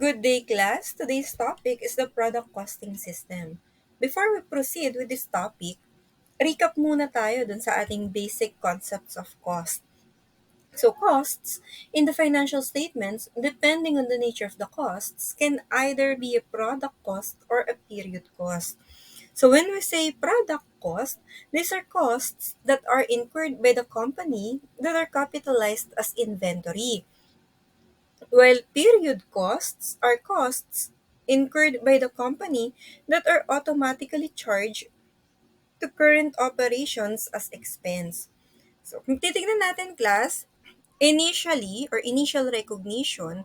Good day, class. Today's topic is the product costing system. Before we proceed with this topic, recap muna tayo dun sa ating basic concepts of cost. So costs in the financial statements, depending on the nature of the costs, can either be a product cost or a period cost. So when we say product cost, these are costs that are incurred by the company that are capitalized as inventory. While period costs are costs incurred by the company that are automatically charged to current operations as expense. So, kung titignan natin, class, initially or initial recognition,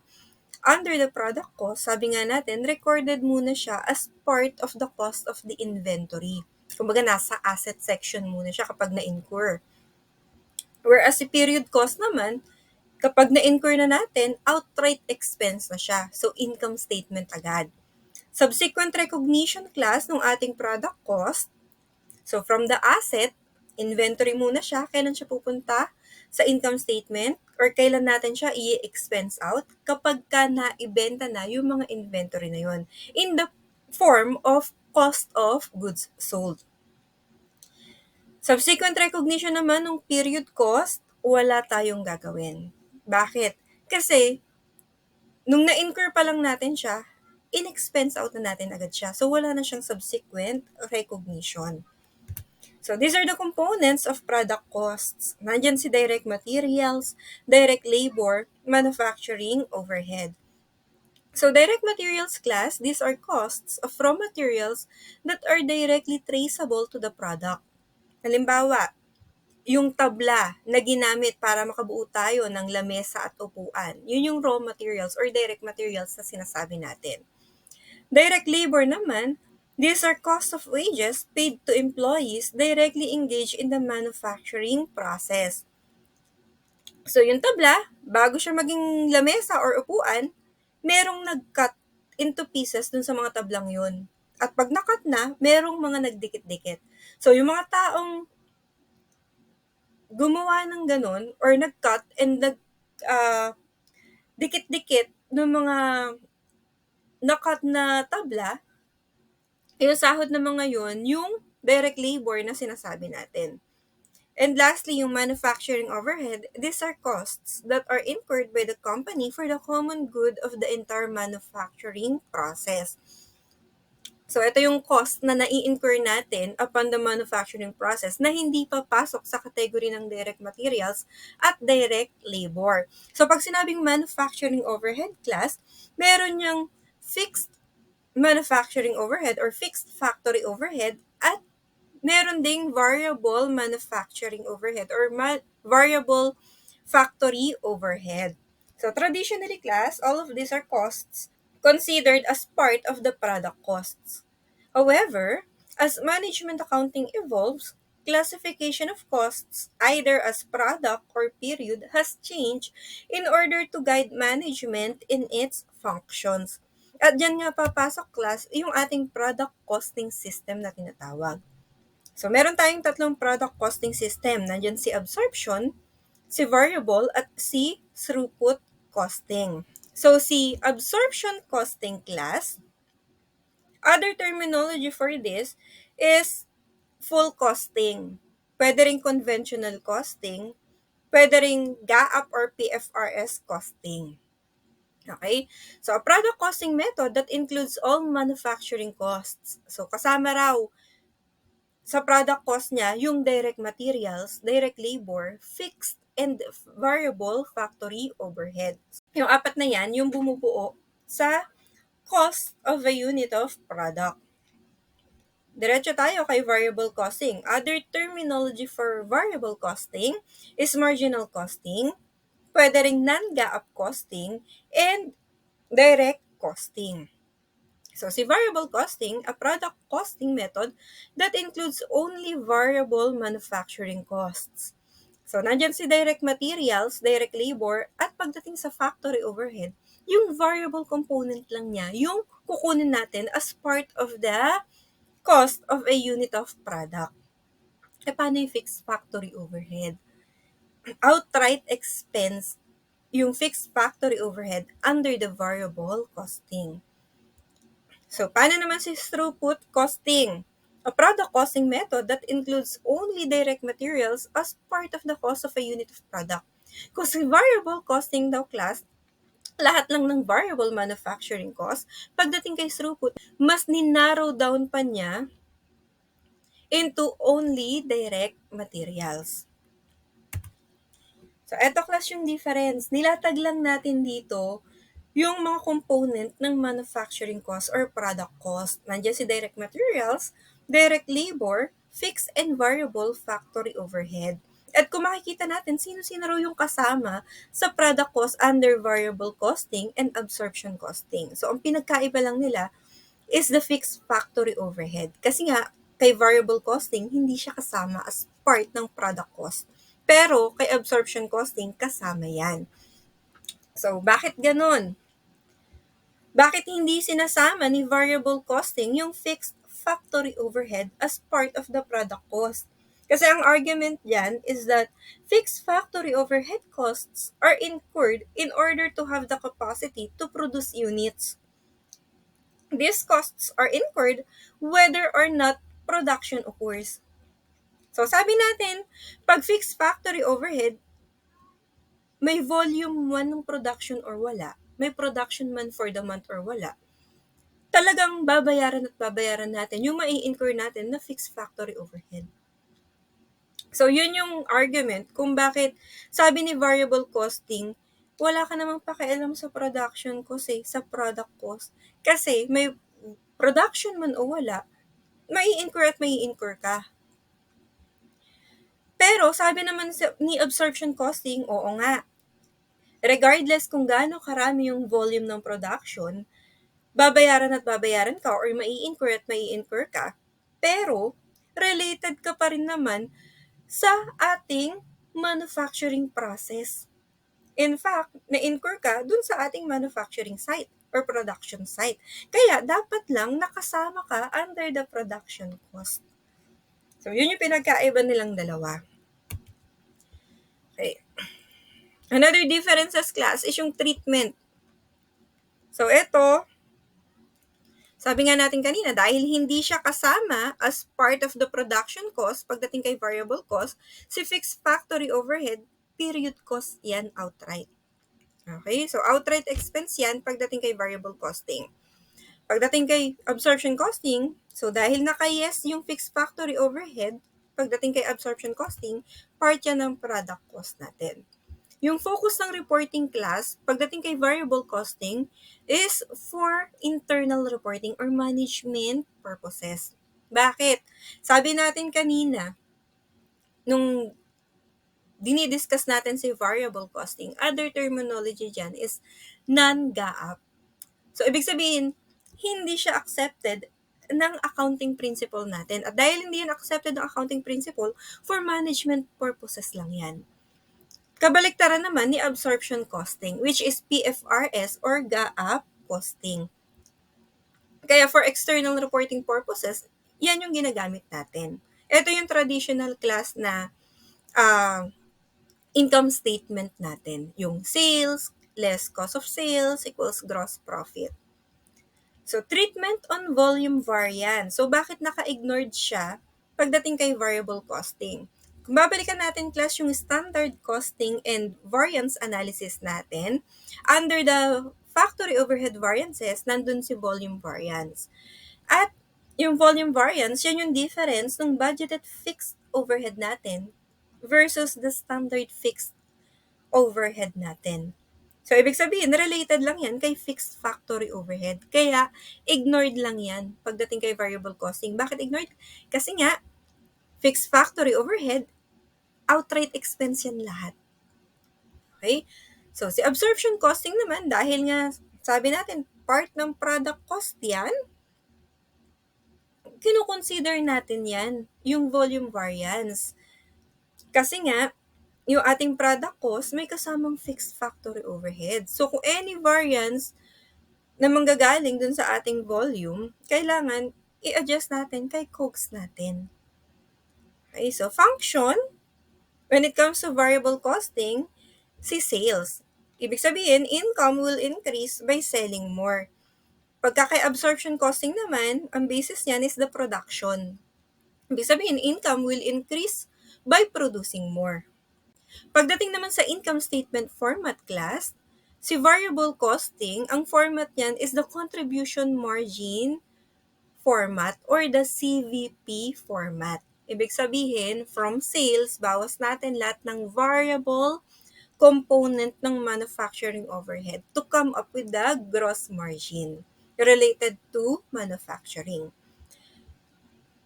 under the product cost, sabi nga natin, recorded muna siya as part of the cost of the inventory. Kumbaga, nasa asset section muna siya kapag na-incur. Whereas si period cost naman, kapag na-incur na natin, outright expense na siya. So, income statement agad. Subsequent recognition class ng ating product cost. So, from the asset, inventory muna siya. Kailan siya pupunta sa income statement or kailan natin siya i-expense out kapag ka na-ibenta na yung mga inventory na yun in the form of cost of goods sold. Subsequent recognition naman ng period cost, wala tayong gagawin. Bakit? Kasi, nung na-incur pa lang natin siya, in-expense out na natin agad siya. So, wala na siyang subsequent recognition. So, these are the components of product costs. Nandyan si direct materials, direct labor, manufacturing, overhead. So, direct materials class, these are costs of raw materials that are directly traceable to the product. Halimbawa, yung tabla na ginamit para makabuo tayo ng lamesa at upuan, yun yung raw materials or direct materials na sinasabi natin. Direct labor naman, these are costs of wages paid to employees directly engaged in the manufacturing process. So yung tabla, bago siya maging lamesa or upuan, merong nag-cut into pieces dun sa mga tablang yun. At pag na-cut na, merong mga nagdikit-dikit. So yung mga taong gumawa ng ganun or nag-cut and dikit-dikit ng mga na-cut na tabla, yung sahod ng mga yun, yung direct labor na sinasabi natin. And lastly, yung manufacturing overhead, these are costs that are incurred by the company for the common good of the entire manufacturing process. So, ito yung cost na nai-incur natin upon the manufacturing process na hindi papasok sa category ng direct materials at direct labor. So, pag sinabing manufacturing overhead class, meron niyang fixed manufacturing overhead or fixed factory overhead at meron ding variable manufacturing overhead or variable factory overhead. So, traditionally class, all of these are costs considered as part of the product costs. However, as management accounting evolves, classification of costs, either as product or period, has changed in order to guide management in its functions. At dyan nga papasok class yung ating product costing system na tinatawag. So, meron tayong tatlong product costing system. Nandyan si absorption, si variable, at si throughput costing. So, si absorption costing class, other terminology for this is full costing. Pwede rin conventional costing, pwede rin GAAP or PFRS costing. Okay? So, a product costing method that includes all manufacturing costs. So, kasama raw sa product cost niya yung direct materials, direct labor, fixed and variable factory overheads. Yung apat na yan, yung bumubuo sa cost of a unit of product. Diretso tayo kay variable costing. Other terminology for variable costing is marginal costing, pwede ring non-GAAP costing, and direct costing. So, si variable costing, a product costing method that includes only variable manufacturing costs. So, nandyan si direct materials, direct labor, at pagdating sa factory overhead, yung variable component lang niya, yung kukunin natin as part of the cost of a unit of product. E paano yung fixed factory overhead? Outright expense yung fixed factory overhead under the variable costing. So, paano naman si throughput costing? A product costing method that includes only direct materials as part of the cost of a unit of product. Kung si variable costing daw class, lahat lang ng variable manufacturing cost, pagdating kay throughput, mas ninarrow down pa niya into only direct materials. So, eto class yung difference. Nilatag lang natin dito yung mga component ng manufacturing cost or product cost. Nandiyan si direct materials, direct labor, fixed and variable factory overhead. At kung makikita natin, sino-sino raw yung kasama sa product cost under variable costing and absorption costing. So, ang pinagkaiba lang nila is the fixed factory overhead. Kasi nga, kay variable costing, hindi siya kasama as part ng product cost. Pero, kay absorption costing, kasama yan. So, bakit ganun? Bakit hindi sinasama ni variable costing yung fixed factory overhead as part of the product cost? Kasi ang argument dyan is that fixed factory overhead costs are incurred in order to have the capacity to produce units. These costs are incurred whether or not production occurs. So sabi natin, pag fixed factory overhead, may volume man ng production or wala, may production man for the month or wala, talagang babayaran natin yung mai-incur natin na fixed factory overhead. So, yun yung argument kung bakit sabi ni variable costing, wala ka namang pakialam sa production cost sa product cost. Kasi may production man o wala, mai-incur at mai-incur ka. Pero, sabi naman ni absorption costing, oo nga, regardless kung gaano karami yung volume ng production, babayaran ka or mai-incur at mai-incur ka, pero related ka pa rin naman sa ating manufacturing process. In fact, na-incur ka dun sa ating manufacturing site or production site. Kaya dapat lang nakasama ka under the production cost. So, yun yung pinagkaiba nilang dalawa. Okay. Another differences class is yung treatment. So, ito, sabi nga natin kanina, dahil hindi siya kasama as part of the production cost, pagdating kay variable cost, si fixed factory overhead, period cost yan outright. Okay? So, outright expense yan pagdating kay variable costing. Pagdating kay absorption costing, so dahil naka-yes yung fixed factory overhead, pagdating kay absorption costing, part yan ng product cost natin. Yung focus ng reporting class, pagdating kay variable costing, is for internal reporting or management purposes. Bakit? Sabi natin kanina, nung dinidiscuss natin si variable costing, other terminology dyan is non-GAAP. So, ibig sabihin, hindi siya accepted ng accounting principle natin. At dahil hindi yan accepted ng accounting principle, for management purposes lang yan. Kabaliktaran naman ni absorption costing, which is PFRS or GAAP costing. Kaya for external reporting purposes, yan yung ginagamit natin. Ito yung traditional class na income statement natin. Yung sales, less cost of sales equals gross profit. So, treatment on volume variance. So, bakit naka-ignored siya pagdating kay variable costing? Kung babalikan natin class yung standard costing and variance analysis natin, under the factory overhead variances, nandun si volume variance. At yung volume variance, yan yung difference ng budgeted fixed overhead natin versus the standard fixed overhead natin. So, ibig sabihin, related lang yan kay fixed factory overhead. Kaya, ignored lang yan pagdating kay variable costing. Bakit ignored? Kasi nga, fixed factory overhead, outright expense yan lahat. Okay? So, si absorption costing naman, dahil nga, sabi natin, part ng product cost yan, kinukonsider natin yan, yung volume variance. Kasi nga, yung ating product cost, may kasamang fixed factory overhead. So, kung any variance na manggagaling dun sa ating volume, kailangan i-adjust natin kay COGS natin. Okay, so function, when it comes to variable costing, si sales. Ibig sabihin, income will increase by selling more. Pagka kay absorption costing naman, ang basis niyan is the production. Ibig sabihin, income will increase by producing more. Pagdating naman sa income statement format class, si variable costing, ang format niyan is the contribution margin format or the CVP format. Ibig sabihin, from sales, bawas natin lahat ng variable component ng manufacturing overhead to come up with the gross margin related to manufacturing.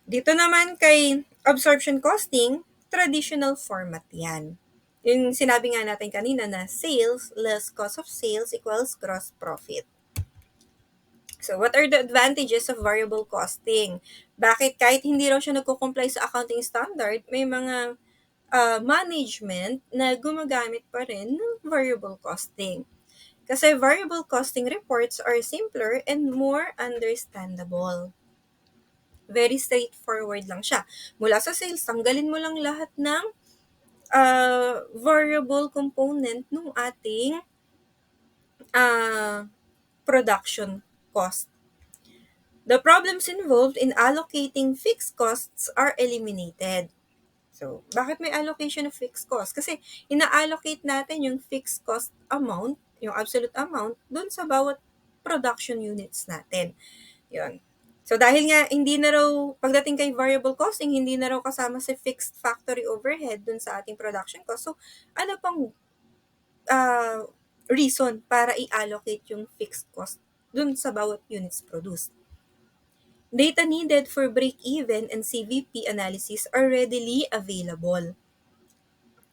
Dito naman kay absorption costing, traditional format yan. Yung sinabi nga natin kanina na sales less cost of sales equals gross profit. So, what are the advantages of variable costing? Bakit kahit hindi raw siya nagko-comply sa accounting standard, may mga management na gumagamit pa rin ng variable costing? Kasi variable costing reports are simpler and more understandable. Very straightforward lang siya. Mula sa sales, tanggalin mo lang lahat ng variable component ng ating production cost. The problems involved in allocating fixed costs are eliminated. So, bakit may allocation of fixed cost? Kasi ina-allocate natin yung fixed cost amount, yung absolute amount, dun sa bawat production units natin. Yun. So, dahil nga hindi na raw, pagdating kay variable costing, hindi na raw kasama si fixed factory overhead dun sa ating production cost. So, ano pang reason para i-allocate yung fixed cost dun sa bawat units produced? Data needed for break-even and CVP analysis are readily available.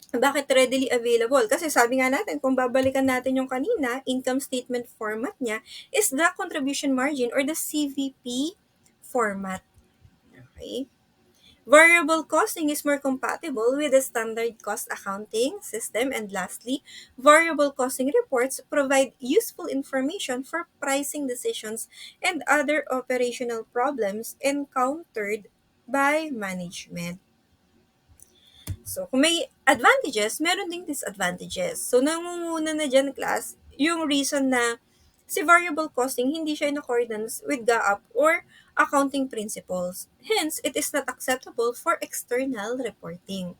Bakit readily available? Kasi sabi nga natin, kung babalikan natin yung kanina, income statement format niya is the contribution margin or the CVP format. Okay? Variable costing is more compatible with the standard cost accounting system. And lastly, variable costing reports provide useful information for pricing decisions and other operational problems encountered by management. So, kung may advantages, meron ding disadvantages. So, nangunguna na dyan, class, yung reason na si variable costing hindi siya in accordance with GAAP or accounting principles. Hence, it is not acceptable for external reporting.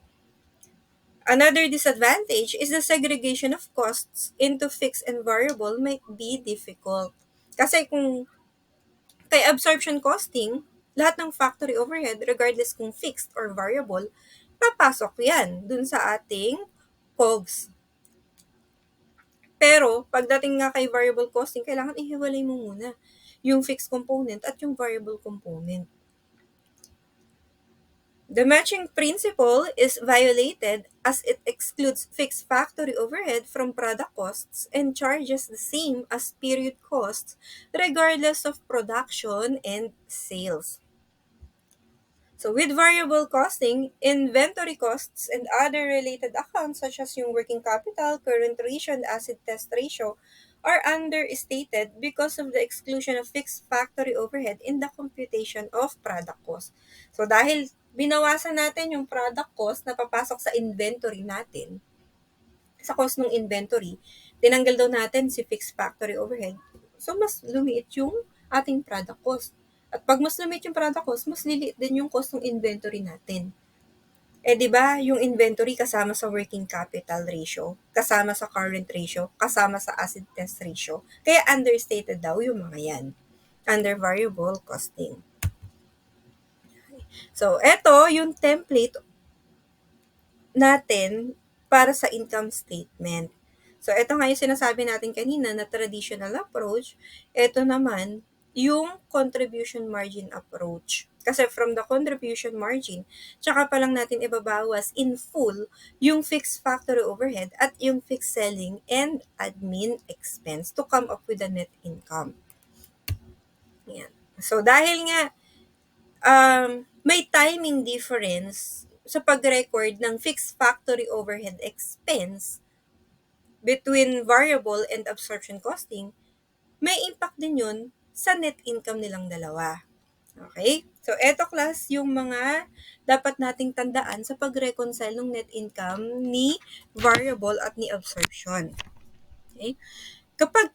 Another disadvantage is the segregation of costs into fixed and variable might be difficult. Kasi kung kay absorption costing, lahat ng factory overhead, regardless kung fixed or variable, papasok yan dun sa ating COGS. Pero, pagdating nga kay variable costing, kailangan ihiwalay mo muna yung fixed component at yung variable component. The matching principle is violated as it excludes fixed factory overhead from product costs and charges the same as period costs regardless of production and sales. So with variable costing, inventory costs and other related accounts such as yung working capital, current ratio, and acid test ratio are understated because of the exclusion of fixed factory overhead in the computation of product cost. So dahil binawasan natin yung product cost na papasok sa inventory natin, sa cost ng inventory, tinanggal daw natin si fixed factory overhead. So mas lumiit yung ating product cost. At pag mas lumiit yung product cost, mas liliit din yung cost ng inventory natin. Eh, di ba, yung inventory kasama sa working capital ratio, kasama sa current ratio, kasama sa acid test ratio. Kaya understated daw yung mga yan under variable costing. So, eto yung template natin para sa income statement. So, ito nga yung sinasabi natin kanina na traditional approach. Ito naman yung contribution margin approach. Kasi from the contribution margin, tsaka pa lang natin ibabawas in full yung fixed factory overhead at yung fixed selling and admin expense to come up with a net income. Yan. So, dahil nga may timing difference sa pag-record ng fixed factory overhead expense between variable and absorption costing, may impact din yun sa net income nilang dalawa. Okay? So, eto class yung mga dapat nating tandaan sa pag-reconcile ng net income ni variable at ni absorption. Okay? Kapag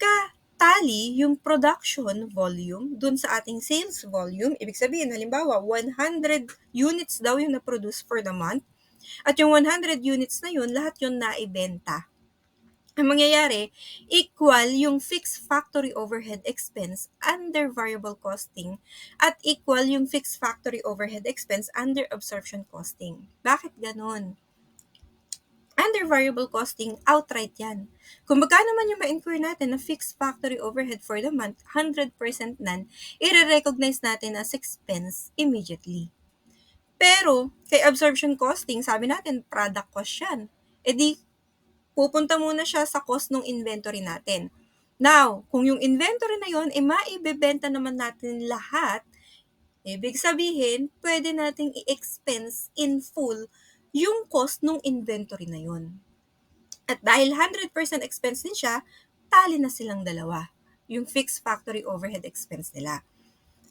tali yung production volume dun sa ating sales volume, ibig sabihin, halimbawa, 100 units daw yung na-produce for the month, at yung 100 units na yun, lahat yun naibenta. Ang mangyayari, equal yung fixed factory overhead expense under variable costing at equal yung fixed factory overhead expense under absorption costing. Bakit ganun? Under variable costing, outright yan. Kung magkano man yung ma-incur natin na fixed factory overhead for the month, 100% nan, i-recognize natin as expense immediately. Pero, kay absorption costing, sabi natin, product cost yan. E di, pupunta muna siya sa cost ng inventory natin. Now, kung yung inventory na yon, maibebenta naman natin lahat, ibig sabihin, pwede nating i-expense in full yung cost ng inventory na yon. At dahil 100% expense din siya, tali na silang dalawa. Yung fixed factory overhead expense nila.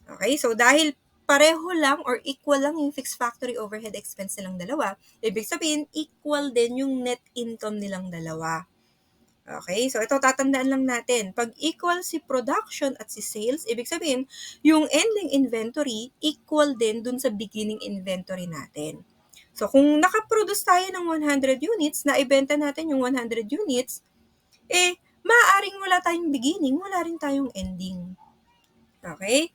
Okay, so dahil pareho lang or equal lang yung fixed factory overhead expense nilang dalawa, ibig sabihin, equal din yung net income nilang dalawa. Okay, so ito tatandaan lang natin. Pag equal si production at si sales, ibig sabihin, yung ending inventory equal din dun sa beginning inventory natin. So kung nakaproduce tayo ng 100 units, na ibenta natin yung 100 units, maaaring wala tayong beginning, wala rin tayong ending. Okay?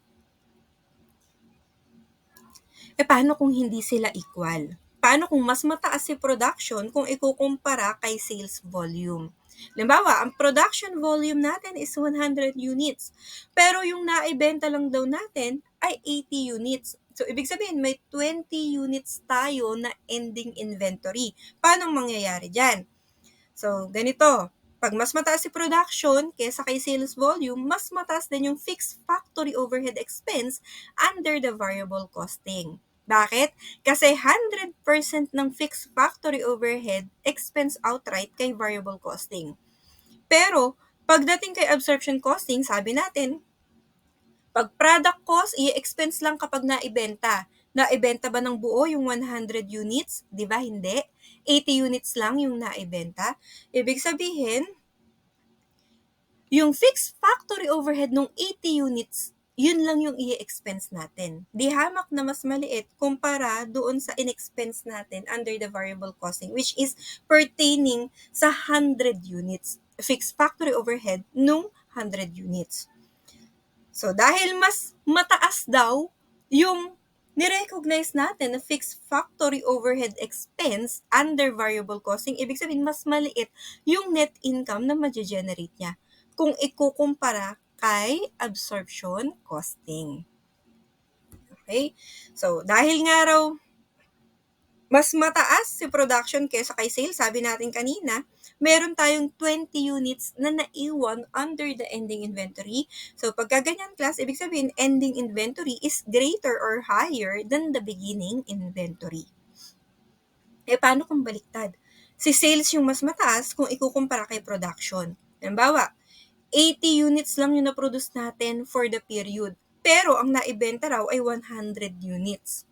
Paano kung hindi sila equal? Paano kung mas mataas si production kung ikukumpara kay sales volume? Halimbawa, ang production volume natin is 100 units, pero yung naibenta lang daw natin ay 80 units. So, ibig sabihin, may 20 units tayo na ending inventory. Paano mangyayari dyan? So, ganito. Pag mas mataas si production kesa kay sales volume, mas mataas din yung fixed factory overhead expense under the variable costing. Bakit? Kasi 100% ng fixed factory overhead expense outright kay variable costing. Pero, pagdating kay absorption costing, sabi natin, pag product cost, i-expense lang kapag naibenta. Naibenta ba ng buo yung 100 units? Di ba hindi? 80 units lang yung naibenta. Ibig sabihin, yung fixed factory overhead ng 80 units, yun lang yung i-expense natin. Di hamak na mas maliit kumpara doon sa in-expense natin under the variable costing, which is pertaining sa 100 units. Fixed factory overhead nung 100 units. So, dahil mas mataas daw yung nirecognize natin na fixed factory overhead expense under variable costing, ibig sabihin mas maliit yung net income na ma-generate niya kung ikukumpara kay absorption costing. Okay? So, dahil nga raw mas mataas si production kesa kay sales, sabi natin kanina, meron tayong 20 units na naiwan under the ending inventory. So, pagka ganyan class, ibig sabihin, ending inventory is greater or higher than the beginning inventory. Paano kung baliktad? Si sales yung mas mataas kung ikukumpara kay production. Halimbawa, 80 units lang yung na-produce natin for the period. Pero ang naibenta raw ay 100 units.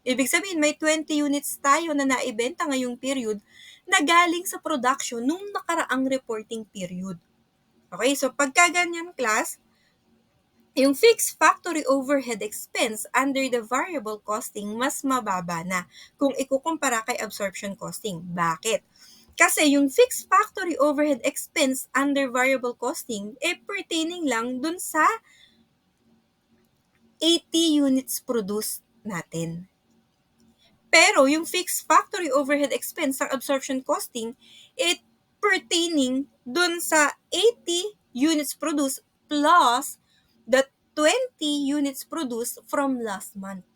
Ibig sabihin, may 20 units tayo na naibenta ngayong period na galing sa production nung nakaraang reporting period. Okay, so pagka ganyan class, yung fixed factory overhead expense under the variable costing mas mababa na kung ikukumpara kay absorption costing. Bakit? Kasi yung fixed factory overhead expense under variable costing, pertaining lang dun sa 80 units produced natin. Pero yung fixed factory overhead expense sa absorption costing, pertaining dun sa 80 units produced plus the 20 units produced from last month.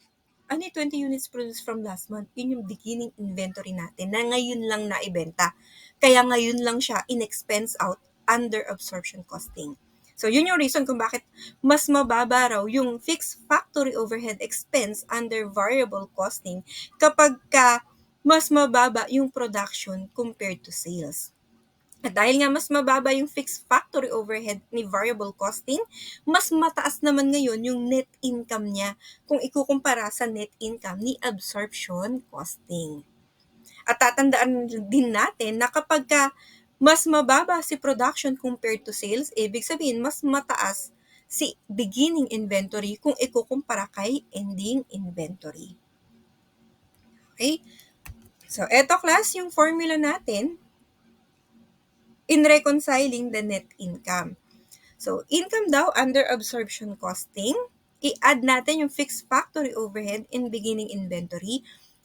Ano yung 20 units produced from last month? Yun yung beginning inventory natin na ngayon lang naibenta. Kaya ngayon lang siya in-expense out under absorption costing. So, yun yung reason kung bakit mas mababa raw yung fixed factory overhead expense under variable costing kapag mas mababa yung production compared to sales. At dahil nga mas mababa yung fixed factory overhead ni variable costing, mas mataas naman ngayon yung net income niya kung ikukumpara sa net income ni absorption costing. At tatandaan din natin na kapag mas mababa si production compared to sales, ibig sabihin, mas mataas si beginning inventory kung ikukumpara kay ending inventory. Okay? So, eto class, yung formula natin in reconciling the net income. So, income daw under absorption costing, i-add natin yung fixed factory overhead in beginning inventory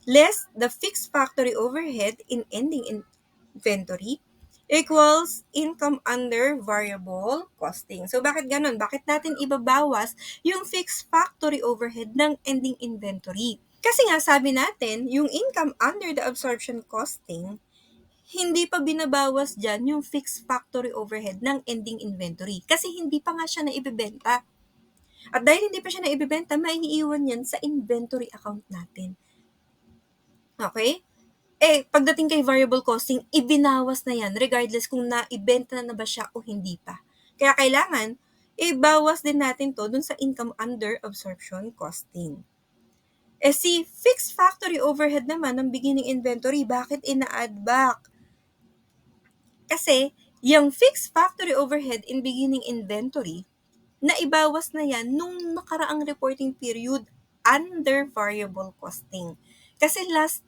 less the fixed factory overhead in ending inventory equals income under variable costing. So, bakit ganun? Bakit natin ibabawas yung fixed factory overhead ng ending inventory? Kasi nga, sabi natin, yung income under the absorption costing, hindi pa binabawas dyan yung fixed factory overhead ng ending inventory. Kasi hindi pa nga siya naibibenta. At dahil hindi pa siya naibibenta, maiiwan yan sa inventory account natin. Okay? Pagdating kay variable costing, ibinawas na yan regardless kung naibenta na ba siya o hindi pa. Kaya kailangan, ibawas din natin to dun sa income under absorption costing. Si fixed factory overhead naman ng beginning inventory, bakit ina-add back? Kasi, yung fixed factory overhead in beginning inventory, naibawas na yan nung nakaraang reporting period under variable costing. Kasi last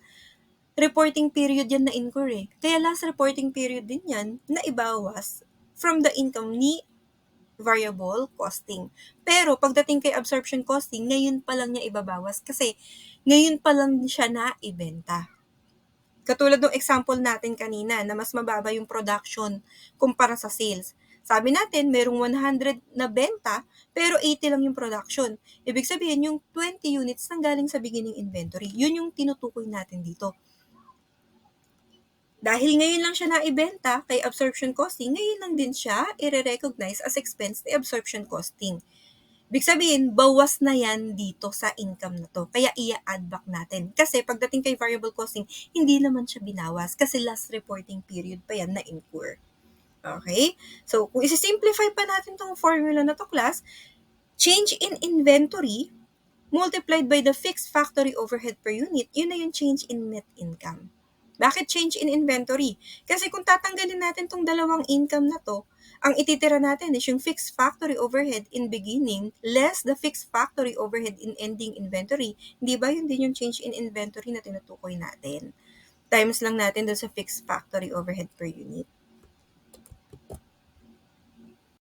reporting period yan na incur eh. Kaya last reporting period din yan naibawas from the income ni variable costing. Pero pagdating kay absorption costing, ngayon pa lang niya ibabawas kasi ngayon pa lang siya naibenta. Katulad ng example natin kanina na mas mababa yung production kumpara sa sales. Sabi natin, merong 100 na benta, pero 80 lang yung production. Ibig sabihin, yung 20 units nang galing sa beginning inventory. Yun yung tinutukoy natin dito. Dahil ngayon lang siya naibenta kay absorption costing, ngayon lang din siya i-recognize as expense ni absorption costing. Ibig sabihin, bawas na yan dito sa income na to. Kaya i-add back natin. Kasi pagdating kay variable costing, hindi naman siya binawas kasi last reporting period pa yan na incur. Okay? So, kung isi-simplify pa natin tong formula na to, class, change in inventory multiplied by the fixed factory overhead per unit, yun na yung change in net income. Bakit change in inventory? Kasi kung tatanggalin natin tong dalawang income na to, ang ititira natin is yung fixed factory overhead in beginning less the fixed factory overhead in ending inventory. Di ba yun din yung change in inventory na tinutukoy natin? Times lang natin doon sa fixed factory overhead per unit.